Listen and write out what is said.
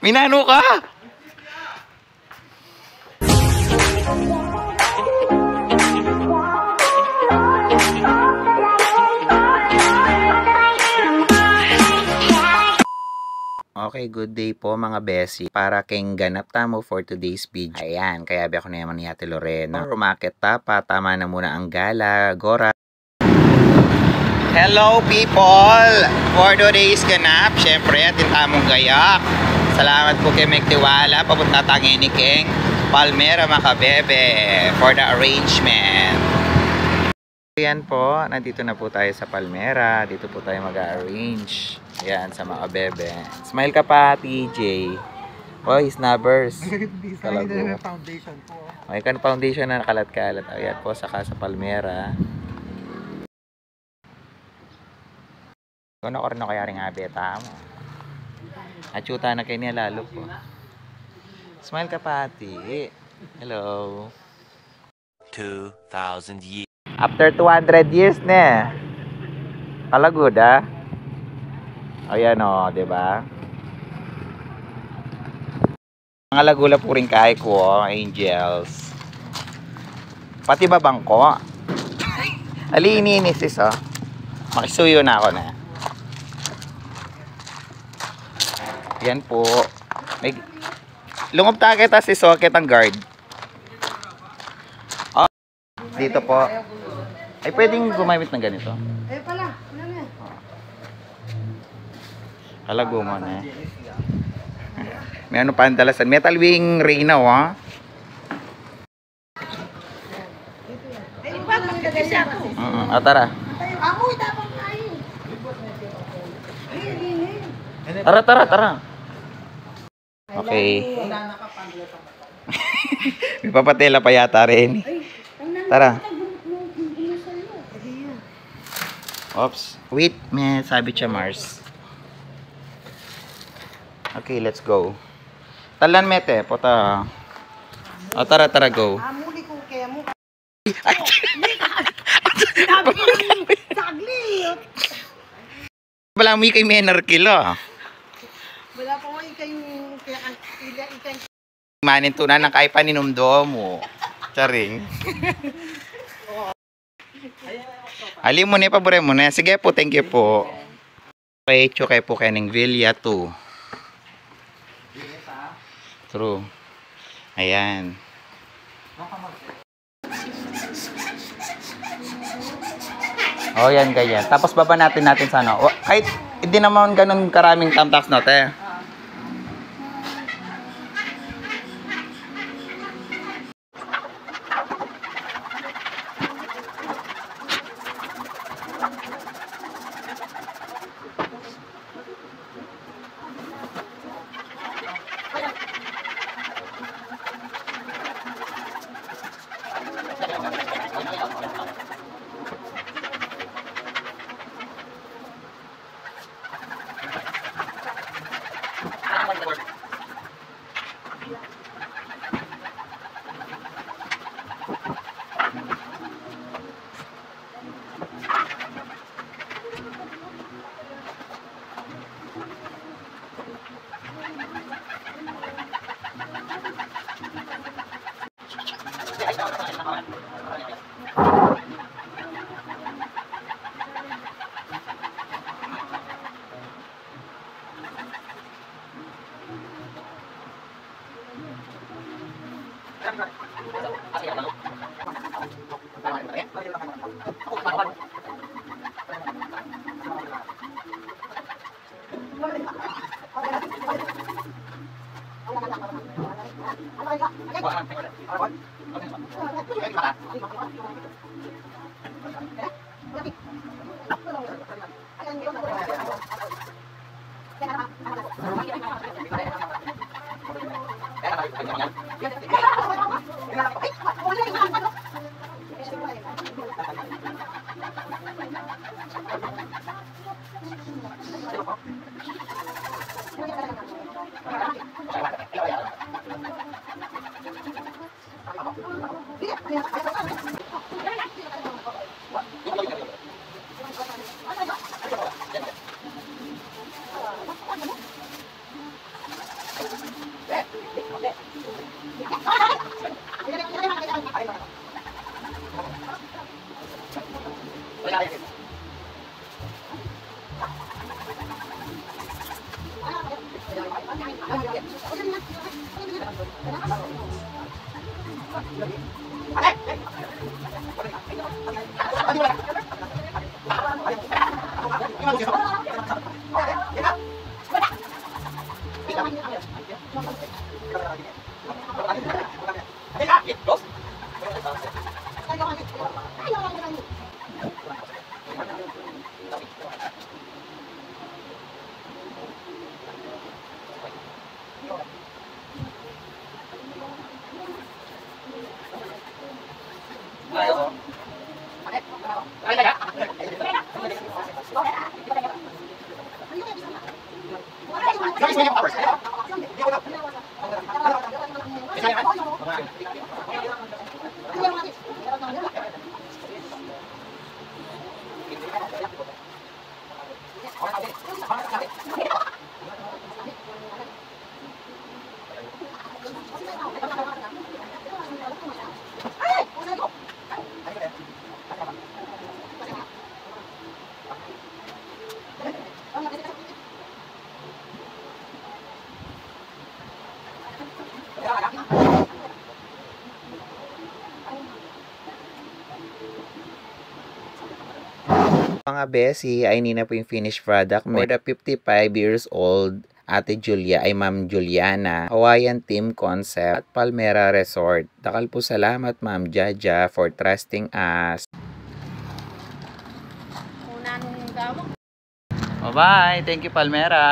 Minano ka? Okay, good day po mga besi. Para keng ganap tamo for today's video. Ayan, kaya ako na naman ni Ate Lorena. Rumakit tapa, tama na muna ang gala, gora. Hello people! For today's ganap, syempre atin tamong gayak. Salamat po kay Megtiwala, papunta tangin ni King Palmera Makabebe for the arrangement. Ayan po, nandito na po tayo sa Palmera. Dito po tayo mag-arrange. Ayan, sa Makabebe. Smile ka pa, TJ. Oy, snappers. Talago. Foundation po. May kan foundation na nakalat-kalat. Ayan po, saka sa Palmera. Kung ako rin kaya rin nga beta mo. Achuta na kayo niya lalo po. Smile ka pati. Hello. 2,000 years. After 200 years na. Kalagod ah. Ayan o, diba? Mga lagula po rin kahit ko, angels. Pati ba bangko? Ali, iniinis is oh. Makisuyo na ako na. Yan po. May lungob tayo kita si socket ang guard. Oh, dito po. Ay pwedeng gumamit ng ganito. Eh pala, ano yan? Kalago mo na. May ano pa ang dalasan. Metal wing Reyna ha. Eh iba magdadala siya ako. Tara. Amoy dapat kain. Tara. Okay. May papatela pa yata rin. Tara. Oops. Wait, may sabi siya Mars. Okay, let's go. Talan mete, pota. Tara, go. Amuli ko kaya mo. Ay, Sagli. wala mo kay menarkil ah. Wala pa mo ikay ikay. Manin tunan ng kay paninumdo mo. Charing. Ali mo na pabore mo na. Sige po, thank you po. Okay, chukay po kaning Villa 2. True. Ayan. Oh, yan ganyan. Tapos baba natin sa ano. Kahit hindi naman ganun karaming tamtax no, te. Mga besi, ay hindi na po yung finished product. For the 55 years old Ate Julia ay Ma'am Juliana, Hawaiian Team Concept at Palmera Resort. Dakal po salamat Ma'am Jaja for trusting us. Una nung gamot. Bye-bye. Thank you Palmera.